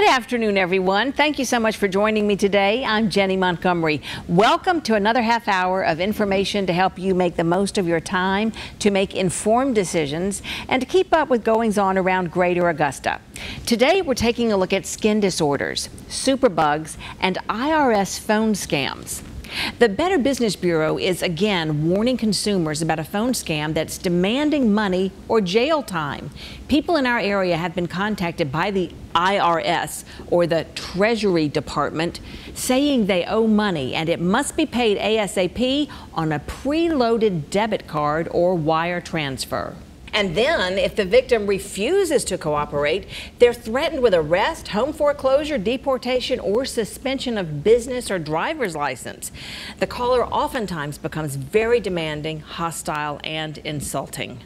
afternoon, everyone. Thank you so much for joining me today. I'm Jenny Montgomery. Welcome to another half hour of information to help you make the most of your time, to make informed decisions, and to keep up with goings on around Greater Augusta. Today, we're taking a look at skin disorders, superbugs, and IRS phone scams. The Better Business Bureau is again warning consumers about a phone scam that's demanding money or jail time. People in our area have been contacted by the IRS, or the Treasury Department, saying they owe money and it must be paid ASAP on a preloaded debit card or wire transfer. And then, if the victim refuses to cooperate, they're threatened with arrest, home foreclosure, deportation, or suspension of business or driver's license. The caller oftentimes becomes very demanding, hostile, and insulting.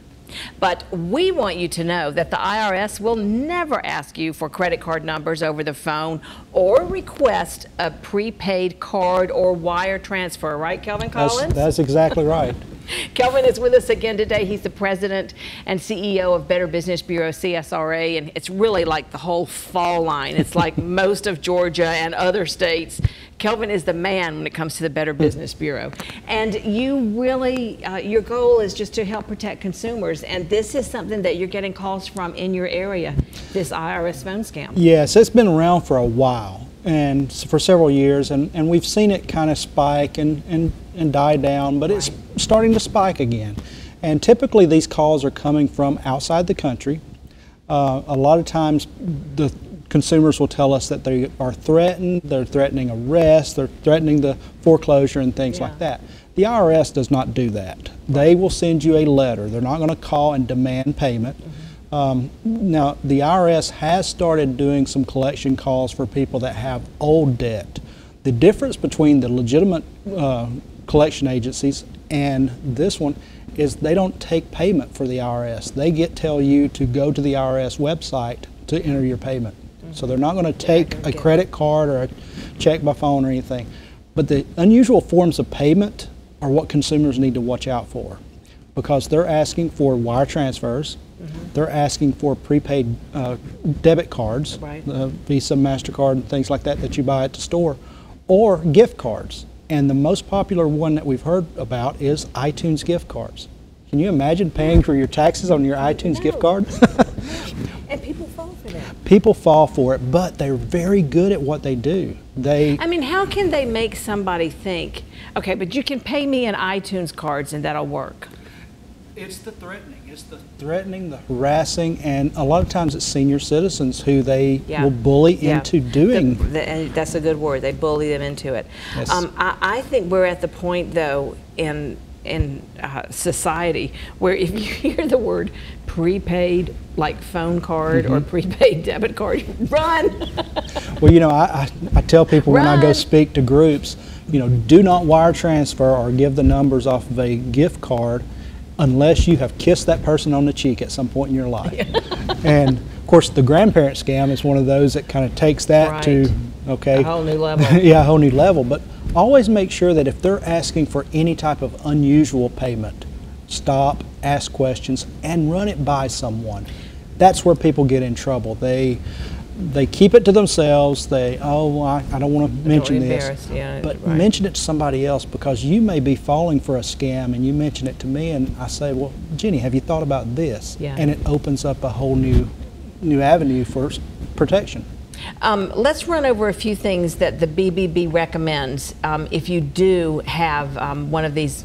But we want you to know that the IRS will never ask you for credit card numbers over the phone or request a prepaid card or wire transfer. Right, Kelvin Collins? That's exactly right. Kelvin is with us again today. He's the president and CEO of Better Business Bureau, CSRA, and it's really like the whole fall line. It's like most of Georgia and other states. Kelvin is the man when it comes to the Better Business Bureau. And you really, your goal is just to help protect consumers, and this is something that you're getting calls from in your area, this IRS phone scam. Yes, it's been around for a while, and for several years, and we've seen it kind of spike and die down, but it's starting to spike again. And typically these calls are coming from outside the country. A lot of times the consumers will tell us that they are threatened, they're threatening arrest, they're threatening the foreclosure and things like that. The IRS does not do that. They will send you a letter. They're not going to call and demand payment. Now, the IRS has started doing some collection calls for people that have old debt. The difference between the legitimate collection agencies and this one is they don't take payment for the IRS. They tell you to go to the IRS website to enter your payment. So they're not going to take a credit card or a check by phone or anything. But the unusual forms of payment are what consumers need to watch out for, because they're asking for wire transfers. They're asking for prepaid debit cards, Visa, MasterCard, and things like that that you buy at the store, or gift cards. And the most popular one that we've heard about is iTunes gift cards. Can you imagine paying for your taxes on your iTunes gift card? And people fall for that. People fall for it, but they're very good at what they do. I mean, how can they make somebody think, okay, but you can pay me in iTunes cards and that'll work? It's the threatening. It's the threatening, the harassing, and a lot of times it's senior citizens who they will bully into doing. That's a good word. They bully them into it. Yes. I think we're at the point, though, in society where if you hear the word prepaid, like phone card or prepaid debit card, run. Well, you know, I tell people when I go speak to groups, you know, do not wire transfer or give the numbers off of a gift card unless you have kissed that person on the cheek at some point in your life. And of course the grandparent scam is one of those that kind of takes that to, okay, a whole new level. Yeah, a whole new level. But always make sure that if they're asking for any type of unusual payment, stop, ask questions, and run it by someone. That's where people get in trouble. They keep it to themselves. I don't want to mention this, but mention it to somebody else, because you may be falling for a scam and you mention it to me and I say, well, Jenny, have you thought about this? And it opens up a whole new avenue for protection. Let's run over a few things that the BBB recommends if you do have one of these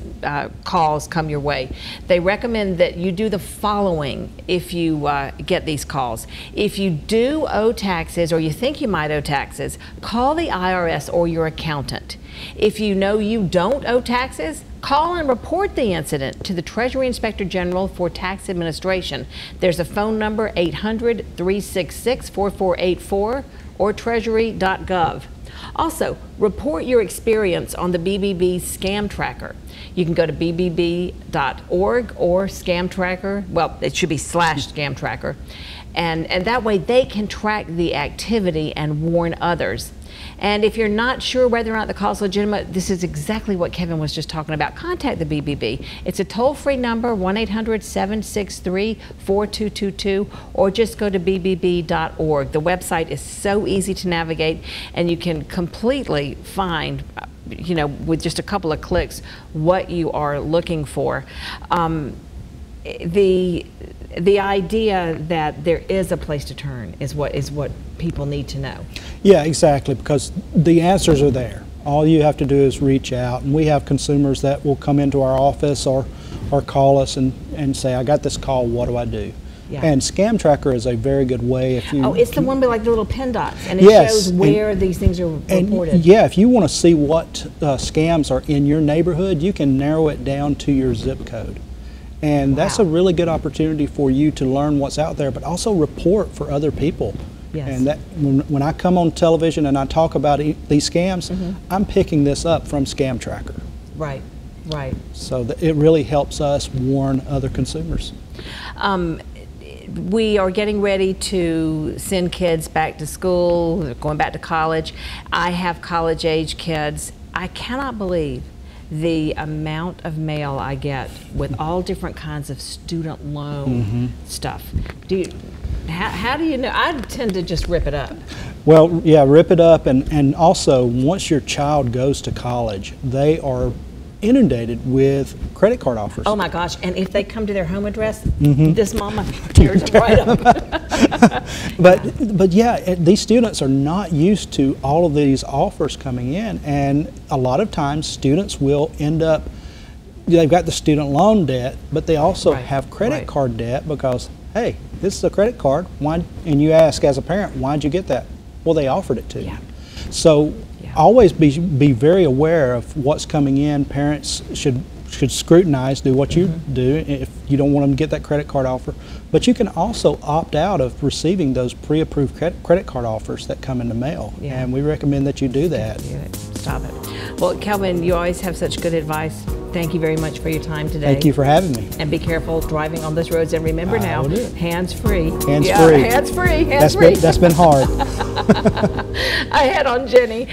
calls come your way. They recommend that you do the following if you get these calls. If you do owe taxes, or you think you might owe taxes, call the IRS or your accountant. If you know you don't owe taxes, call and report the incident to the Treasury Inspector General for Tax Administration. There's a phone number, 800-366-4484, or treasury.gov. Also, report your experience on the BBB Scam Tracker. You can go to bbb.org or Scam Tracker. Well, it should be /Scam Tracker. And that way they can track the activity and warn others. And if you're not sure whether or not the call is legitimate, this is exactly what Kevin was just talking about. Contact the BBB. It's a toll-free number, 1-800-763-4222, or just go to bbb.org. The website is so easy to navigate, and you can completely find, you know, with just a couple of clicks, what you are looking for. The idea that there is a place to turn is what people need to know. Yeah, exactly, because the answers are there. All you have to do is reach out, and we have consumers that will come into our office or call us and say, I got this call, what do I do? Yeah. And Scam Tracker is a very good way if you... Oh, it's the one with like the little pin dots, and it yes, shows where these things are reported. And yeah, if you want to see what scams are in your neighborhood, you can narrow it down to your zip code. And that's a really good opportunity for you to learn what's out there, but also report for other people. Yes. And that when I come on television and I talk about these scams, I'm picking this up from Scam Tracker. Right, right. So it really helps us warn other consumers. We are getting ready to send kids back to school, going back to college. I have college-age kids. I cannot believe the amount of mail I get with all different kinds of student loan stuff. How do you know? I tend to just rip it up. Well, yeah, rip it up, and also once your child goes to college, they are inundated with credit card offers. Oh my gosh, and if they come to their home address, this mama tears them right up. But yeah, these students are not used to all of these offers coming in, and a lot of times students will end up, they've got the student loan debt, but they also have credit card debt because, hey, this is a credit card, why? And you ask as a parent, why'd you get that? Well, they offered it to you. So always be very aware of what's coming in. Parents should scrutinize, do what you do if you don't want them to get that credit card offer. But you can also opt out of receiving those pre-approved credit card offers that come in the mail. And we recommend that you do that. Stop it. Well, Kelvin, you always have such good advice. Thank you very much for your time today. Thank you for having me. And be careful driving on those roads. And remember now, hands-free. Hands-free. Hands-free. Hands-free. That's been hard. I had on Jenny.